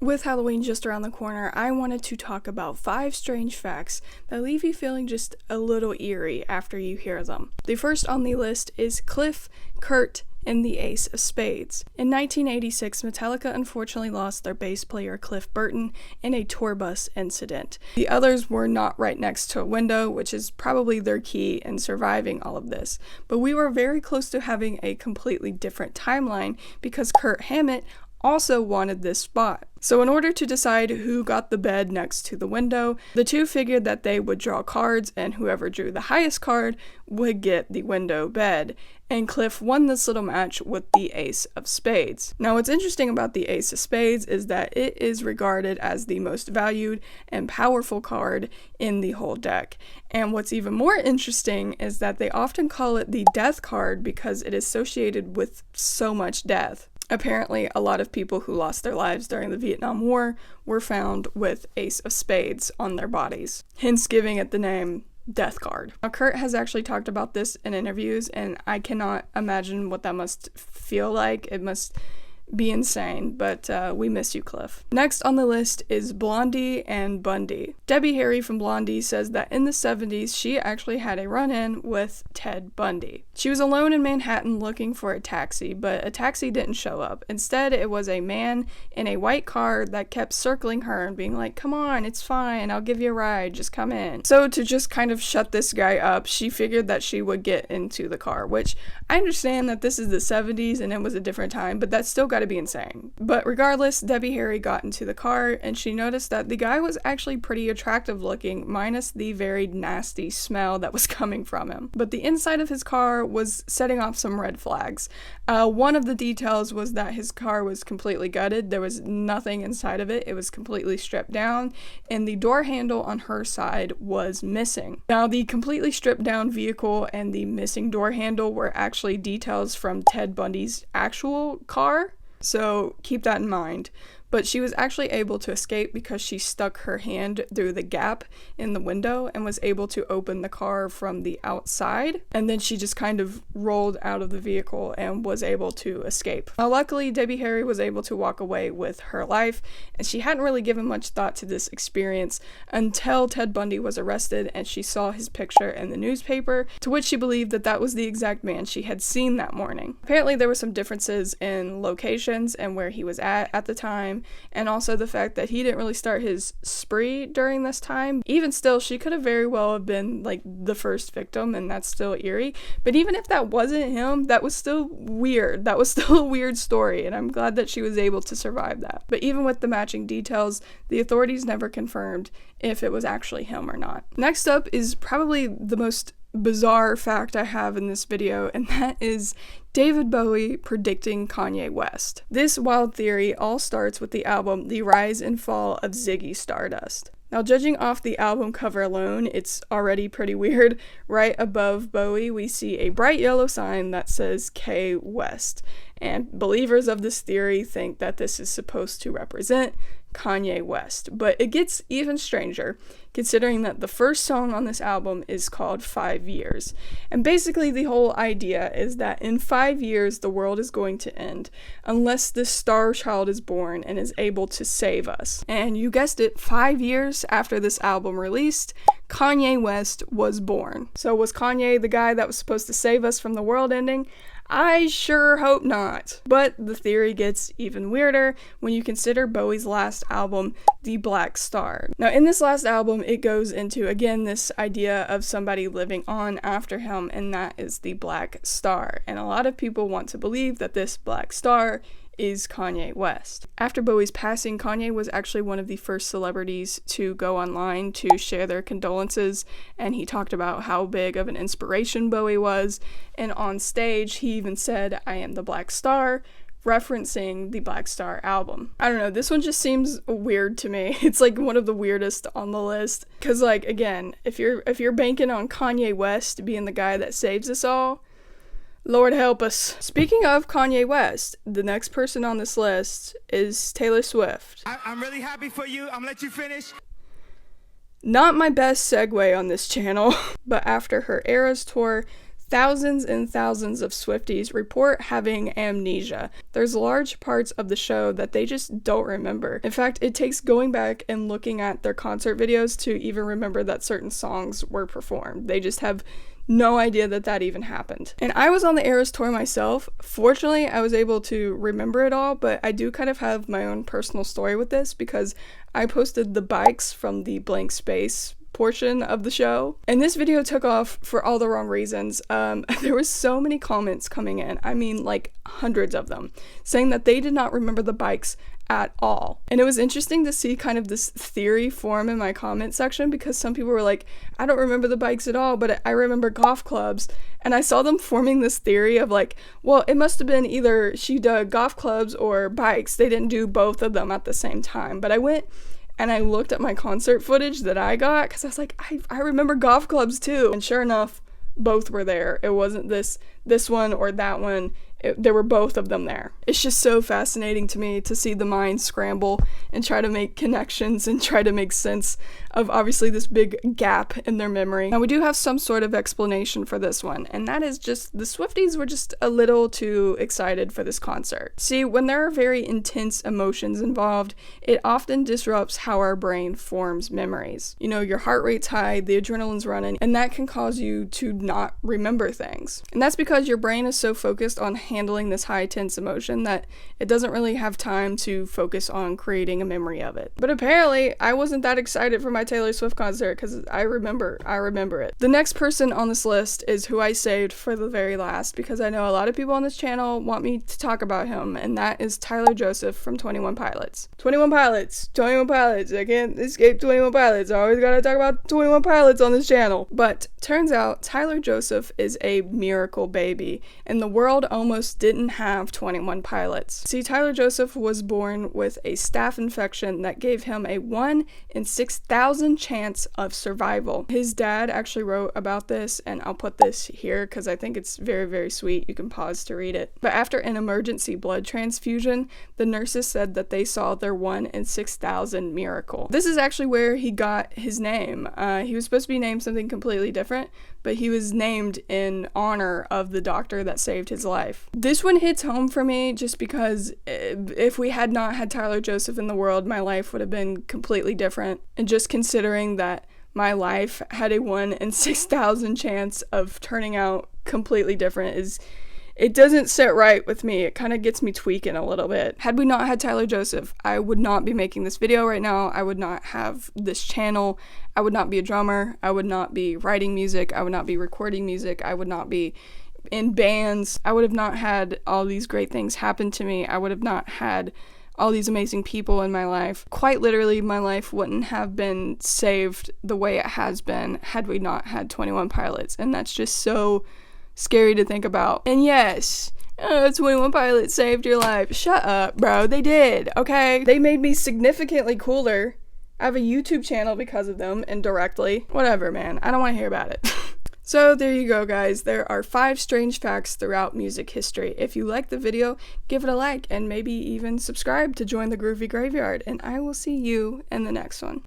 With Halloween just around the corner, I wanted to talk about 5 strange facts that leave you feeling just a little eerie after you hear them. The first on the list is Cliff, Kurt, and the Ace of Spades. In 1986, Metallica unfortunately lost their bass player Cliff Burton in a tour bus incident. The others were not right next to a window, which is probably their key in surviving all of this. But we were very close to having a completely different timeline because Kurt Hammett also wanted this spot. So in order to decide who got the bed next to the window, the two figured that they would draw cards and whoever drew the highest card would get the window bed. And Cliff won this little match with the Ace of Spades. Now what's interesting about the Ace of Spades is that it is regarded as the most valued and powerful card in the whole deck. And what's even more interesting is that they often call it the death card because it is associated with so much death. Apparently, a lot of people who lost their lives during the Vietnam War were found with Ace of Spades on their bodies, hence giving it the name Death Card. Now, Kurt has actually talked about this in interviews, and I cannot imagine what that must feel like. It must be insane, but we miss you, Cliff. Next on the list is Blondie and Bundy. Debbie Harry from Blondie says that in the 70s, she actually had a run-in with Ted Bundy. She was alone in Manhattan looking for a taxi, but a taxi didn't show up. Instead, it was a man in a white car that kept circling her and being like, "Come on, it's fine, I'll give you a ride, just come in." So to just kind of shut this guy up, she figured that she would get into the car, which I understand that this is the 70s and it was a different time, but that's still got to be insane. But regardless, Debbie Harry got into the car and she noticed that the guy was actually pretty attractive looking, minus the very nasty smell that was coming from him. But the inside of his car was setting off some red flags. One of the details was that his car was completely gutted. There was nothing inside of it. It was completely stripped down, and the door handle on her side was missing. Now, the completely stripped down vehicle and the missing door handle were actually details from Ted Bundy's actual car. So keep that in mind. But she was actually able to escape because she stuck her hand through the gap in the window and was able to open the car from the outside. And then she just kind of rolled out of the vehicle and was able to escape. Now, luckily, Debbie Harry was able to walk away with her life, and she hadn't really given much thought to this experience until Ted Bundy was arrested and she saw his picture in the newspaper, to which she believed that that was the exact man she had seen that morning. Apparently, there were some differences in locations and where he was at the time, and also the fact that he didn't really start his spree during this time. Even still, she could have very well have been like the first victim, and that's still eerie. But even if that wasn't him, that was still weird. That was still a weird story, and I'm glad that she was able to survive that. But even with the matching details, the authorities never confirmed if it was actually him or not. Next up is probably the most bizarre fact I have in this video, and that is David Bowie predicting Kanye West. This wild theory all starts with the album The Rise and Fall of Ziggy Stardust. Now, judging off the album cover alone, it's already pretty weird. Right above Bowie, we see a bright yellow sign that says K West. And believers of this theory think that this is supposed to represent Kanye West. But it gets even stranger, considering that the first song on this album is called 5 Years. And basically the whole idea is that in 5 years the world is going to end unless this star child is born and is able to save us. And you guessed it, 5 years after this album released, Kanye West was born. So was Kanye the guy that was supposed to save us from the world ending? I sure hope not. But the theory gets even weirder when you consider Bowie's last album, The Black Star. Now, in this last album, it goes into, again, this idea of somebody living on after him, and that is the Black Star. And a lot of people want to believe that this Black Star is Kanye West. After Bowie's passing, Kanye was actually one of the first celebrities to go online to share their condolences, and he talked about how big of an inspiration Bowie was, and on stage he even said, "I am the Black Star," referencing the Black Star album. I don't know, this one just seems weird to me. It's like one of the weirdest on the list, because like, again, if you're banking on Kanye West being the guy that saves us all, Lord help us. Speaking of Kanye West, the next person on this list is Taylor Swift. I'm really happy for you. I'm gonna let you finish. Not my best segue on this channel, but after her Eras tour, Thousands and thousands of Swifties report having amnesia. There's large parts of the show that they just don't remember. In fact, it takes going back and looking at their concert videos to even remember that certain songs were performed. They just have no idea that that even happened. And I was on the Eras tour myself. Fortunately, I was able to remember it all, but I do kind of have my own personal story with this because I posted the bikes from the blank space portion of the show, and this video took off for all the wrong reasons. There was so many comments coming in, I mean like hundreds of them, saying that they did not remember the bikes at all. And it was interesting to see kind of this theory form in my comment section, because some people were like, I don't remember the bikes at all, but I remember golf clubs. And I saw them forming this theory of like, well, it must have been either she did golf clubs or bikes. They didn't do both of them at the same time. But I went and I looked at my concert footage that I got, because I was like, I remember golf clubs too. And sure enough, both were there. It wasn't this one or that one. There were both of them there. It's just so fascinating to me to see the mind scramble and try to make connections and try to make sense of obviously this big gap in their memory. Now we do have some sort of explanation for this one, and that is just the Swifties were just a little too excited for this concert. See, when there are very intense emotions involved, it often disrupts how our brain forms memories. You know, your heart rate's high, the adrenaline's running, and that can cause you to not remember things. And that's because your brain is so focused on handling this high tense emotion that it doesn't really have time to focus on creating a memory of it. But apparently I wasn't that excited for my Taylor Swift concert, because I remember it. The next person on this list is who I saved for the very last, because I know a lot of people on this channel want me to talk about him, and that is Tyler Joseph from 21 Pilots. 21 Pilots, I can't escape 21 Pilots. I always gotta talk about 21 Pilots on this channel. But turns out Tyler Joseph is a miracle baby, and the world almost didn't have 21 Pilots. See, Tyler Joseph was born with a staph infection that gave him a 1 in 6,000 chance of survival. His dad actually wrote about this, and I'll put this here because I think it's very, very sweet. You can pause to read it. But after an emergency blood transfusion, the nurses said that they saw their 1 in 6,000 miracle. This is actually where he got his name. He was supposed to be named something completely different, but he was named in honor of the doctor that saved his life. This one hits home for me just because if we had not had Tyler Joseph in the world, my life would have been completely different. And just considering that my life had a 1 in 6,000 chance of turning out completely different it doesn't sit right with me. It kind of gets me tweaking a little bit. Had we not had Tyler Joseph, I would not be making this video right now. I would not have this channel. I would not be a drummer. I would not be writing music. I would not be recording music. I would not be in bands. I would have not had all these great things happen to me. I would have not had all these amazing people in my life. Quite literally, my life wouldn't have been saved the way it has been had we not had 21 Pilots. And that's just so scary to think about. And yes, 21 Pilots saved your life. Shut up, bro. They did, okay? They made me significantly cooler. I have a YouTube channel because of them, indirectly. Whatever, man. I don't want to hear about it. So there you go, guys. There are 5 strange facts throughout music history. If you liked the video, give it a like and maybe even subscribe to join the Groovy Graveyard, and I will see you in the next one.